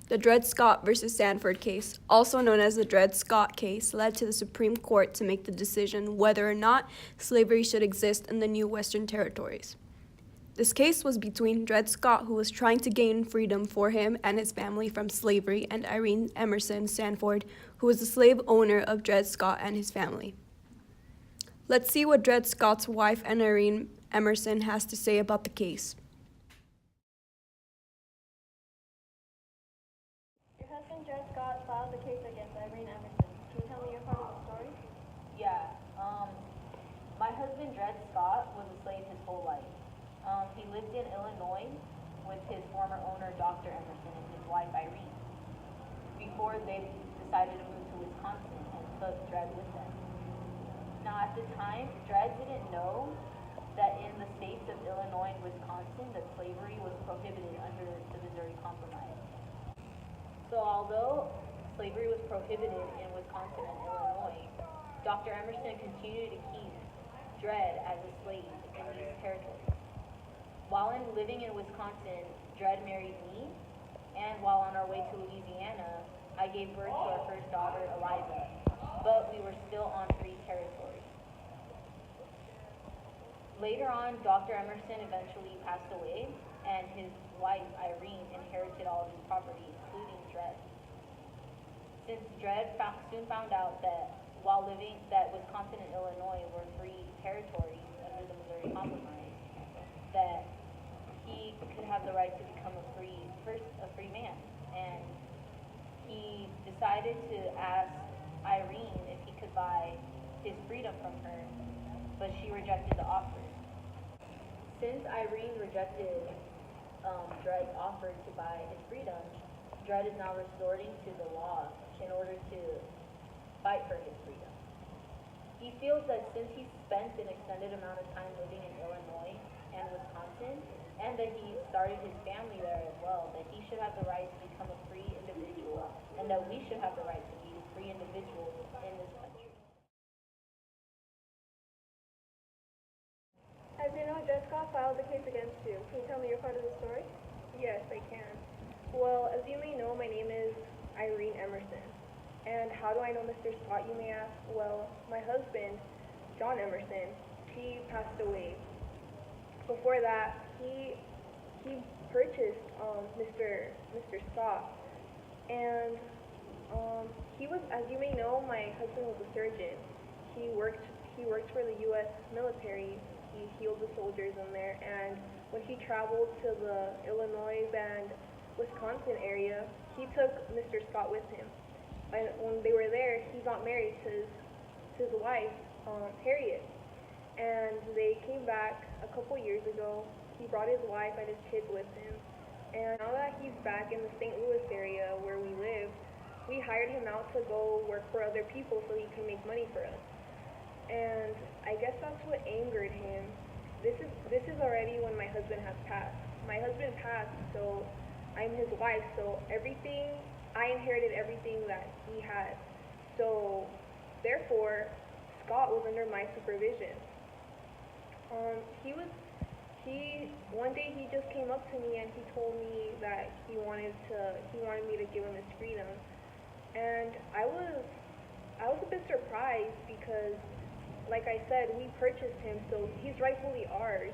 The Dred Scott vs. Sanford case, also known as the Dred Scott case, led to the Supreme Court to make the decision whether or not slavery should exist in the new Western territories. This case was between Dred Scott, who was trying to gain freedom for him and his family from slavery, and Irene Emerson Sanford, who was the slave owner of Dred Scott and his family. Let's see what Dred Scott's wife and Irene Emerson has to say about the case. Your husband, Dred Scott, filed the case against Irene Emerson. Can you tell me your part of the story? Yeah, my husband, Dred Scott, was a slave his whole life. He lived in Illinois with his former owner, Dr. Emerson, and his wife, Irene, before they decided to move to Wisconsin and took Dred with them. Now, at the time, Dred didn't know that in the states of Illinois and Wisconsin, that slavery was prohibited under the Missouri Compromise. So although slavery was prohibited in Wisconsin and Illinois, Dr. Emerson continued to keep Dred as a slave in these territories. While living in Wisconsin, Dred married me, and while on our way to Louisiana, I gave birth to our first daughter, Eliza, but we were still on free territory. Later on, Dr. Emerson eventually passed away, and his wife, Irene, inherited all of his property, including Dred. Since Dred soon found out that while living, that Wisconsin and Illinois were free territories under the Missouri Compromise, that he could have the right to become a free man, and he decided to ask Irene if he could buy his freedom from her, but she rejected the offer. Since Irene rejected Dred's offer to buy his freedom, Dred is now resorting to the law in order to fight for his freedom. He feels that since he spent an extended amount of time living in Illinois and Wisconsin, and that he started his family there as well, that he should have the right to become a free individual, and that we should have the right to be free individuals in this country. As you know, Dred Scott filed the case against you. Can you tell me your part of the story? Yes, I can. Well, as you may know, my name is Irene Emerson. And how do I know Mr. Scott, you may ask? Well, my husband, John Emerson, he passed away. Before that, he purchased Mr. Scott, and he was, as you may know, my husband was a surgeon. He worked for the U.S. military. He healed the soldiers in there, and when he traveled to the Illinois and Wisconsin area, he took Mr. Scott with him. And when they were there, he got married to his wife, Harriet. And they came back a couple years ago. He brought his wife and his kids with him. And now that he's back in the St. Louis area where we live, we hired him out to go work for other people so he can make money for us. And I guess that's what angered him. This is already when my husband has passed. My husband passed, so I'm his wife, so I inherited everything that he had. So therefore, Scott was under my supervision. One day he just came up to me and he told me that he wanted me to give him his freedom. And I was a bit surprised because, like I said, we purchased him, so he's rightfully ours.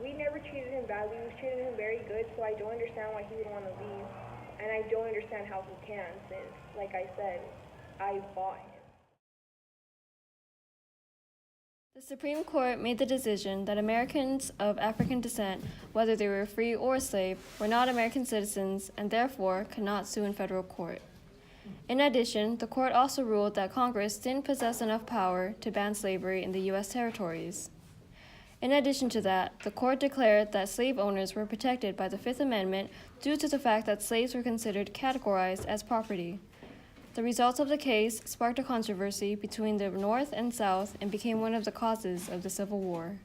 We never treated him badly. We treated him very good, so I don't understand why he would want to leave. And I don't understand how he can, since, like I said, I bought him. The Supreme Court made the decision that Americans of African descent, whether they were free or slave, were not American citizens and therefore could not sue in federal court. In addition, the court also ruled that Congress didn't possess enough power to ban slavery in the U.S. territories. In addition to that, the court declared that slave owners were protected by the Fifth Amendment due to the fact that slaves were considered categorized as property. The results of the case sparked a controversy between the North and South and became one of the causes of the Civil War.